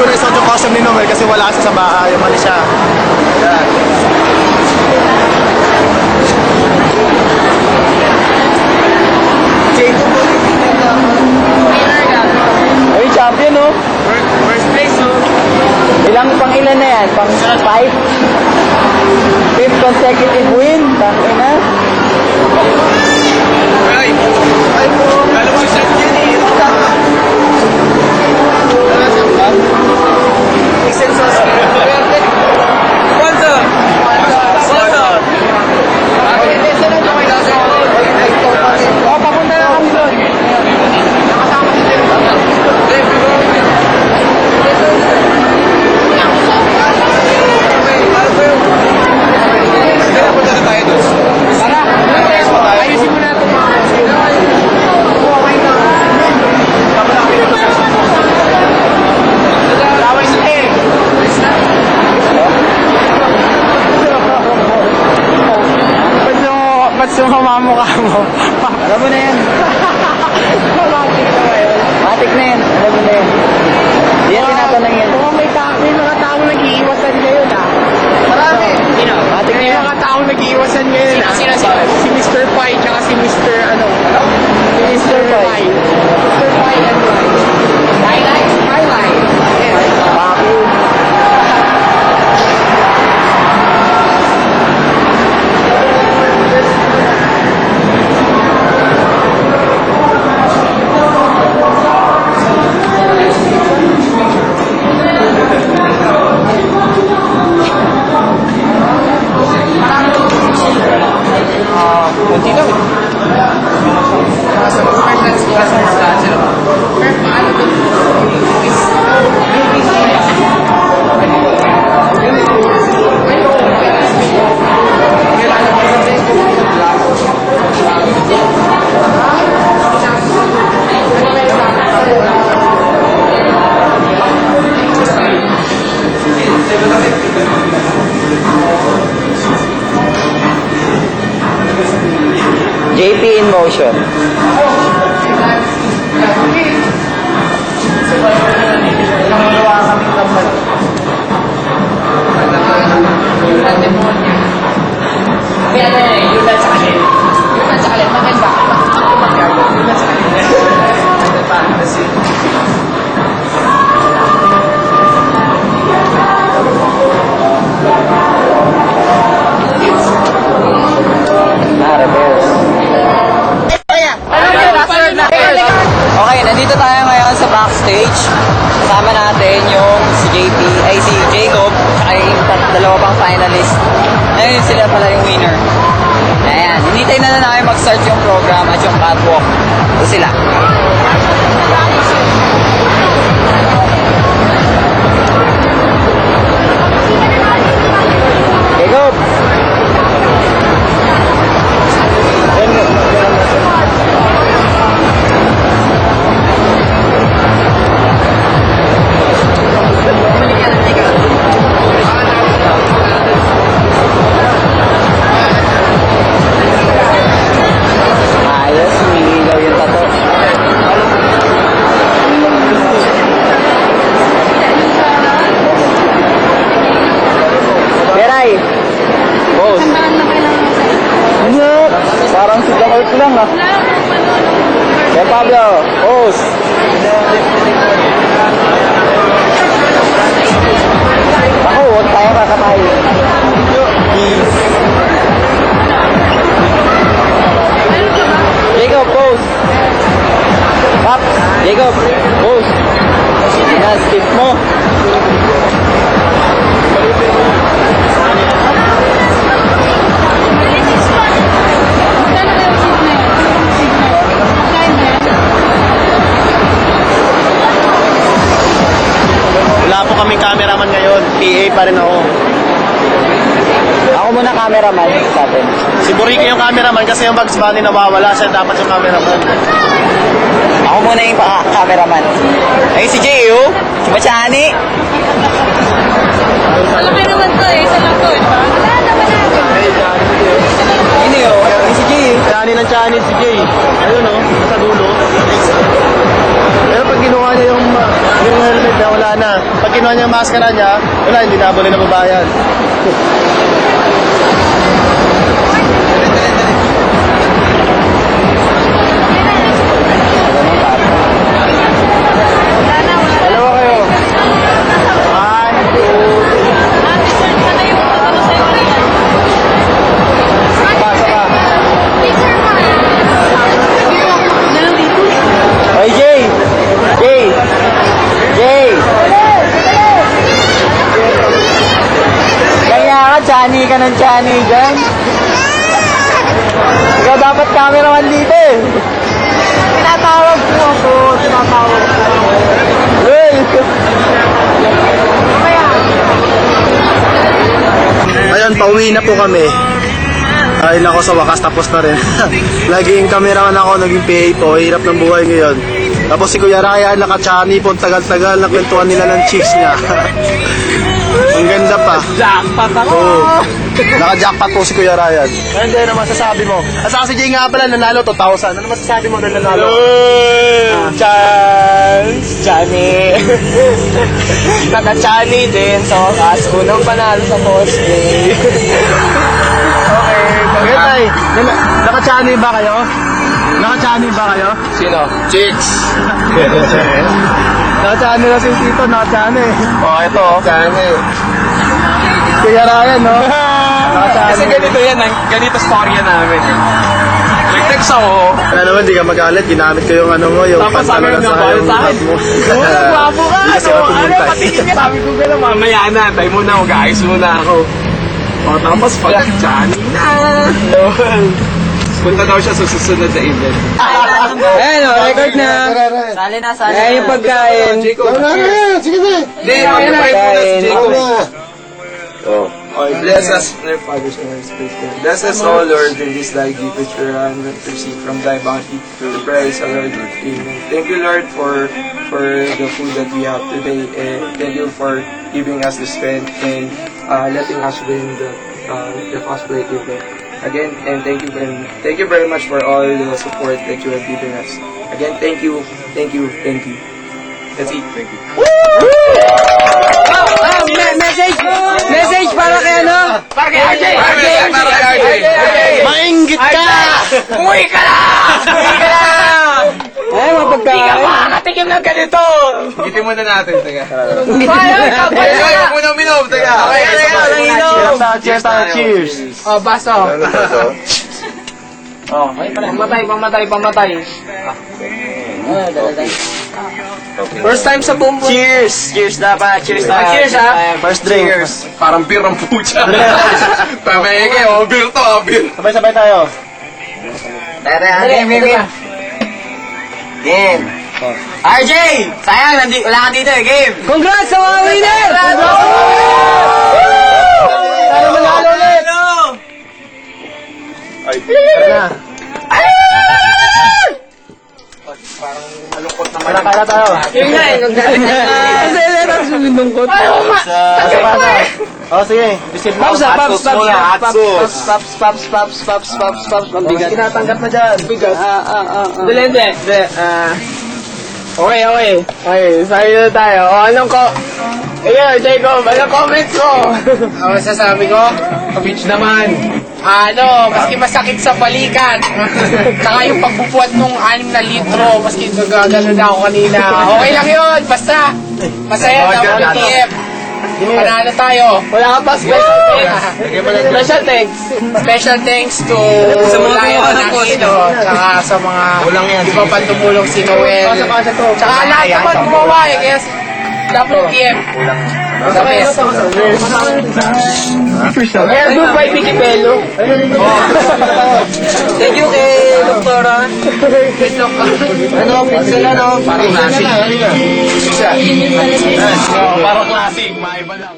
ko na isuot yung costume ni Noel kasi wala siya sa bahay. Umalis siya. Ayan. Ay, champion, no? First place, oh. Pang ilan na yan? Pang 5? 5th consecutive win? Tangina. Ay, alam mo siya dyan eh. Sponsor! Sponsor! Papunta na kami doon. Ba't sumamamukha mo? Alam mo na yan. Matik na yan. Alam mo na yan. Di yan tinatanong yan. May mga taong nag-iiwasan ngayon ah. Marami. Sino? Matik na May yan. mga taong nag-iiwasan ngayon ah. Sino? Si Mr. Pai tsaka si Mr. ano? Si Mr. Pai. Mr. Pai and Highlight. Highlight. Paku. Kunti lang eh. Nasa performance class ng sila. Pero paano ito? JP in motion. Okay, nandito tayo ngayon sa backstage. Kasama natin yung si JP, ay si Jacob, at yung dalawa pang finalist. Ngayon sila pala yung winner. Ayan, hinintay na namin mag-start yung program at yung catwalk. Ito sila. Jacob! Ayos, humihilaw yung tato. Beray! Boss! Ano? Parang si Jamart lang ah. Kaya Pablo, boss! Ako, huwag tayo kakatayo. Jacob, pose. Up. Jacob, pose. Skip mo. Wala po kaming cameraman ngayon. PA pa rin ako. Ako muna cameraman sa atin. Si Buriki yung cameraman kasi yung Bugs Bunny nawawala. Siya dapat yung cameraman. Ako muna yung cameraman. Ay, si Jay, oh. Si Machani. Malaki naman to eh, sa lakod. Wala naman natin. Hindi, oh. Ay, si Jay. Chani ng Chani si Jay. Ayun oh, sa dulo. Pero pag kinuha niya yung helmet niya, wala na. Pag kinuha niya yung maskara niya, wala, hindi na na babayad. Dalawa kayo. 1, 2, Ate, sir, sana yung ano sa'yo na yan. pasa ka. Nalang dito. Oy, Jay! Jay! Jay! Kaya ka, Chani ka ng Chani dyan. Ikaw dapat cameraman dito eh. Tinatawag po ako. Tinatawag po ako. Well. Ayun, pauwi na po kami. Ay nako, sa wakas tapos na rin. Laging cameraman ako, naging PA po. Hirap ng buhay ngayon. Tapos si Kuya Ryan, naka-chani po, tagal-tagal, nakwentuhan nila ng chicks niya. Ang ganda pa. Jackpot ako! Oo. Naka-jackpot po si Kuya Ryan. Hindi, ano masasabi mo? At saka si Jay nga pala, nanalo 2,000. Ano masasabi mo na nanalo? Chance! Chani! Naka-chani din sa wakas. Unang panalo sa cosplay. Okay. Ngayon tay, naka-chani ba kayo? Naka-chani ba kayo? Sino? Chicks! Naka-chani na si Tito, naka-chani. Oh, ito. Chani. Kuya Ryan, no? Kasi ganito yan, ganito storya namin. Nag-text ako. Ano naman, di ka magalit. Ginamit ko yung ano mo, yung Tapos sabi pantalon ng sa babae yung sa akin, hat mo. Guwapo ka! Hindi kasi ako Ano, pumunta. patingin ka, sabi ko gano'n, mamaya na, tayo muna, mag-aayos muna ako. O, tapos pag Johnny na. Punta daw siya sa susunod na event. Ayan o, record na. Sali na, sali na. Ayan yung pagkain. Jacob. Sige na. Hindi, mag-invite muna si Jacob. Oh. Bless us, our fathers and our spirits. Bless us, O Lord, in this thy gift which we are honored to receive from thy bounty. We praise, O Lord. Amen. Thank you, Lord, for the food that we have today, and thank you for giving us the strength and letting us win the cosplay event. Again, and thank you very much for all the support that you have given us. Again, thank you. That's it. Thank you. Message para kay ano? Para kay RJ! Mainggit ka! Umuwi ka na! Ay, mapagkain. Hindi ka makakatikim ng ganito! Gitin muna natin, taga. Ikaw pa Huwag muna uminom, taga. Cheers tayo, cheers! Oh, baso. Pamatay. First time sa buong Cheers! Cheers dapat! Cheers tayo! Cheers, ha? First drink! Parang beer ang pucha. Pameke, beer to, beer. Sabay-sabay tayo! Game. RJ! Sayang, wala ka dito eh, game. Congrats sa mga winner! Sana manalo ulit! Ay, tara na! Kala tayo! Yun nga eh, Oh, sige. Bisit mo. Pops. Bigat. Tinatanggap na dyan. Bigat. Hindi. Okay, sa'yo na tayo. O, anong ko... Ayun, Jacob, anong comments mo? Ang masasabi ko? Kabitch naman. Maski masakit sa balikat. Saka yung pagbubuhat nung 6 na litro, maski nagagano na ako kanina. Okay lang yun, basta. Masaya na, TF. Panalo tayo. Wala ka pa special thanks. Special thanks to Sa mga Lion kumuha ng Aquino. Tsaka sa mga iba pa tumulong si Noel. Tsaka lahat naman gumawa eh. Kaya dapat TF. The best. Kaya doon by Vicky Bello. Thank you kay Doktora. Ano, pixel ano? Parang nasi. Parang classic, maiba lang.